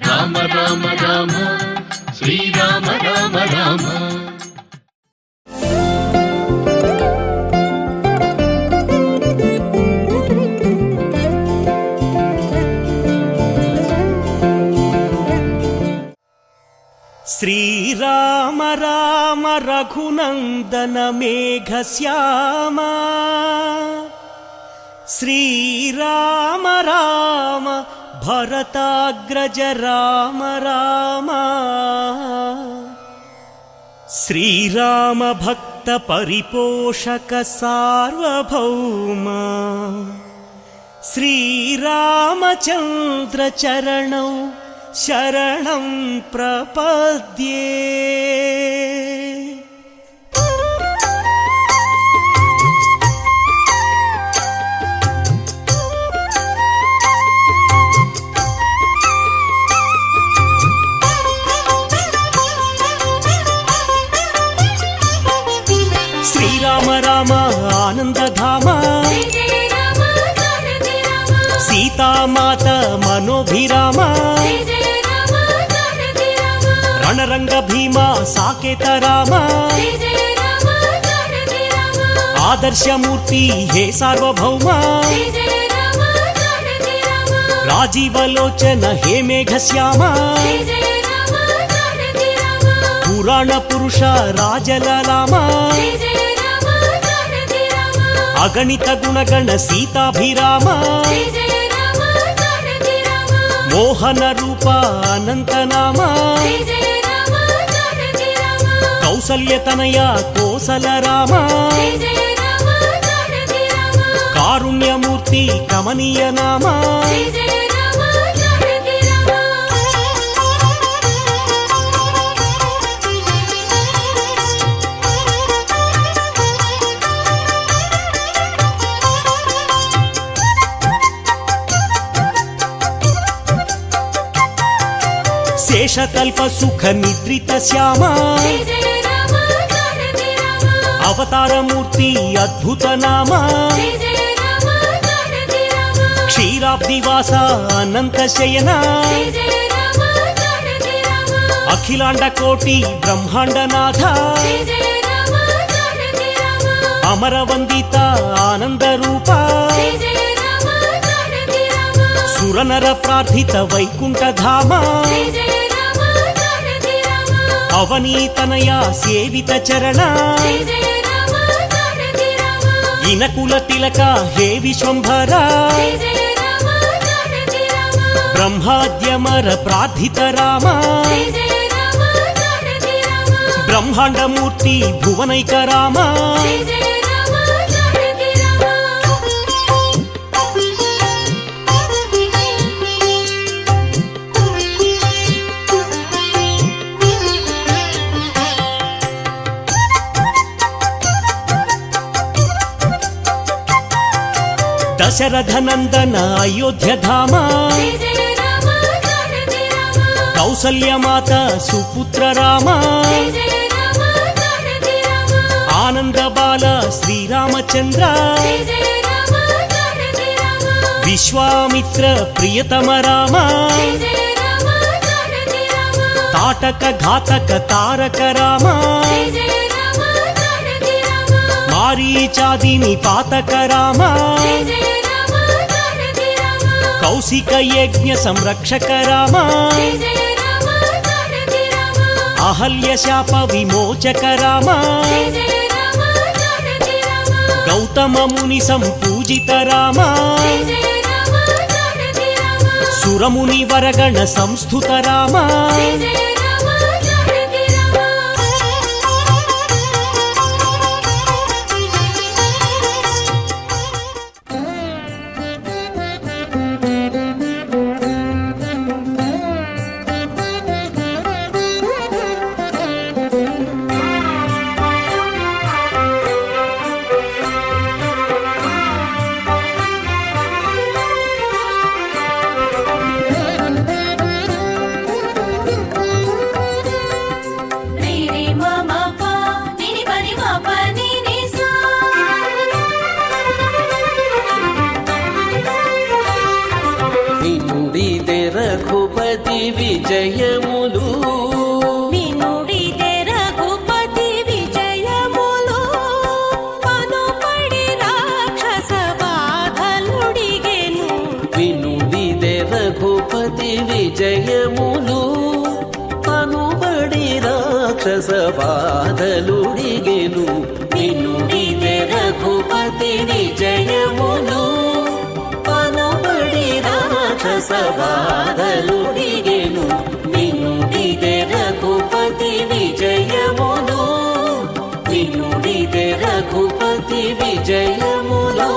రామ రామ శ్రీరామ రామ రామ. శ్రీరామ రామ రఘునందన మేఘశ్యామ శ్రీరామ రామ భరతాగ్రజ రామ రామ. శ్రీరామ భక్త పరిపోషక సార్వభౌమ శ్రీరామచంద్ర చరణౌ శరణం ప్రపద్యే. శ్రీరామ రామ ఆనందధామ సీతామాత మనోభిరామ రణరంగ భీమ సాకేత రామ ఆదర్శమూర్తి హే సార్వభౌమ రాజీవలోచన హే మేఘశ్యామ పురాణ పురుష రాజలలామ అగణిత గుణగణ సీతాభిరామ మోహన రూప అనంతనామ కౌసల్యతనయ కోసల రామ కారుణ్యమూర్తి కమనీయ నామ శేషతల్ప సుఖ నిద్రిత శ్యామ అవతారమూర్తి అద్భుత నామ క్షీరాబ్దివాస అనంత శయన అఖిలాండ కోటి బ్రహ్మాండనాథ అమరవందిత ఆనంద రూప సురనర ప్రార్థిత వైకుంఠధామ అవనీతనయ సేవిత చరణ ఇనకుల తిలక హే విశ్వంభర బ్రహ్మాద్యమర ప్రార్థిత రామ బ్రహ్మాండమూర్తి భువనైక రామ దశరథ నందన అయోధ్యధామ కౌసల్యమాత సుపుత్ర రామ ఆనంద బాల శ్రీరామచంద్ర విశ్వామిత్ర ప్రియతమ రామ తాటక ఘాతక తారక రామ మారీచాదిని పాతక రామ కౌశిక యజ్ఞ సంరక్షక రామ అహల్య శాప విమోచక రామ గౌతమ ముని సంపూజిత రామ సురముని వరగణ సంస్థుత రామ రఘుపతి విజయములు వినుడిదే రఘుపతి విజయములు పనుపడి రాక్షస బాధలుడిగెను వినుడిదే రఘుపతి విజయములు పనుబడి రాక్షస బాధలుడిగెను వినుడిదే రఘుపతి విజయములు పనుబడి రాక్షస బాధలుడిగెను వినుడిదే రఘుపతి విజయములు వినుడిదే రఘుపతి విజయములు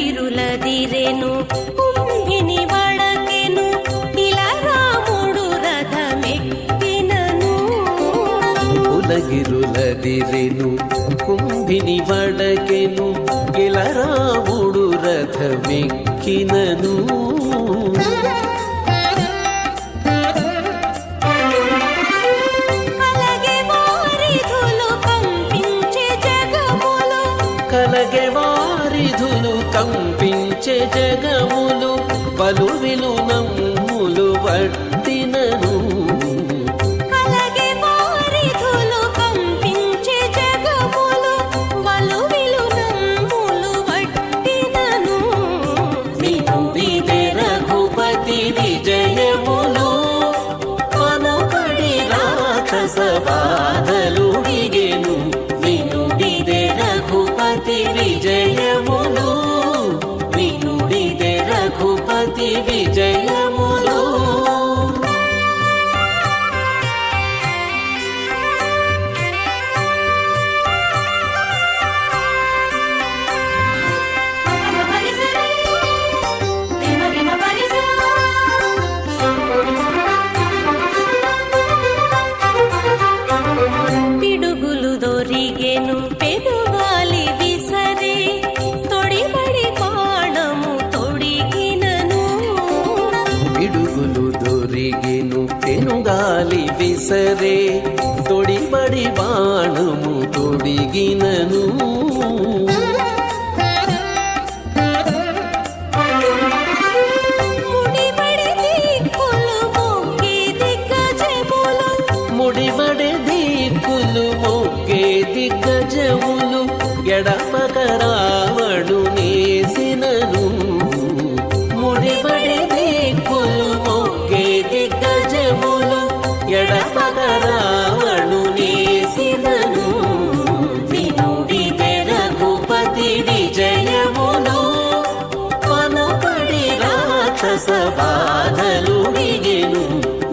ఉలగిరులదిరెను కుంభిని వడకెను ఇలా రాముడు రథమెక్కినను ఉలగిరులదిరెను కుంభిని వడకెను ఇలా రాముడు రథమెక్కినను కలగే వారిధులు కంపించే జగములు పలువిలు నమ్ములు వట్టినను కలగే వారిధులు కంపించే జగములు పలువిలు నమ్ములు వట్టినను వినుడిదే రఘుపతి విజయములు పనుపడి రాక్షస బాధలుడిగెను వినుడిదే రఘుపతి విజయములు వినుడిదే రఘుపతి విజయములు పిడుగులు దొరిగెను పెనుగాలి విసరే తొడిబడి బాణము తొడిగినను పిడుగులు దొరిగెను పెనుగాలి విసరే తొడిబడి బాణము తొడిగినను ముడిబడి దిక్కులు మొక్కే ముడిబడి దిక్కులు మొక్కే దిగ్గజములు దిగ్గజములు ఎడపక రావణు నేసినను ముడిబడి దిక్కులు మొక్కే దిగ్గజములు ఎడపక రావణు నేసినను వినుడిదే రఘుపతి విజయములు పనుపడి రాక్షస బాధలుడిగెను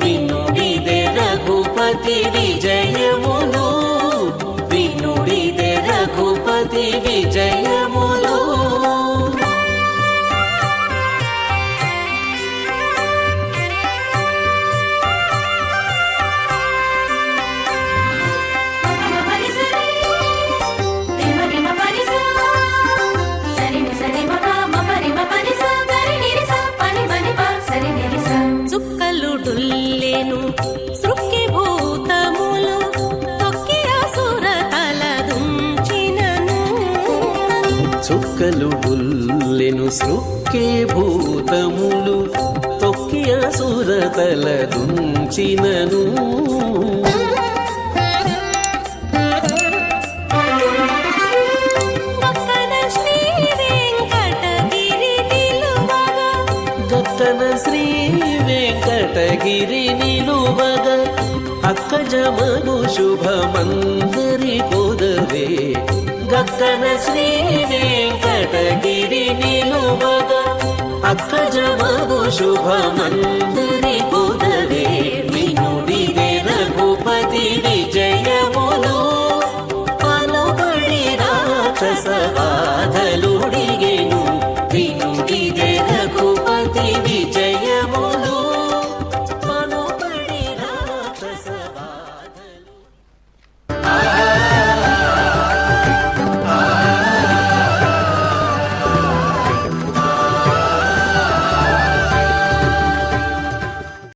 వినుడిదే రఘుపతి విజయములు వినుడిదే రఘుపతి విజయములు చుక్కలు డుల్లెను సృక్కి భూతములు తొక్కి అసుర తల దుంచినను చుక్కలు బుల్లెను సృక్కే భూతములు తొక్కి అసుర తల దుంచినను పక్కన శ్రీ గక్కన శ్రీ వెంకటగిరి వెంకటగిరి నిలువగా నిలువగ అక్కజమగు శుభమందరి కొదవే గక్కన శ్రీ వెంకటగిరి నిలువగ అక్కజమగు శుభమందరి కొదవే వినుడిదే రఘుపతి విజయములు పలుబడి రాక్షస బాధలుడిగెను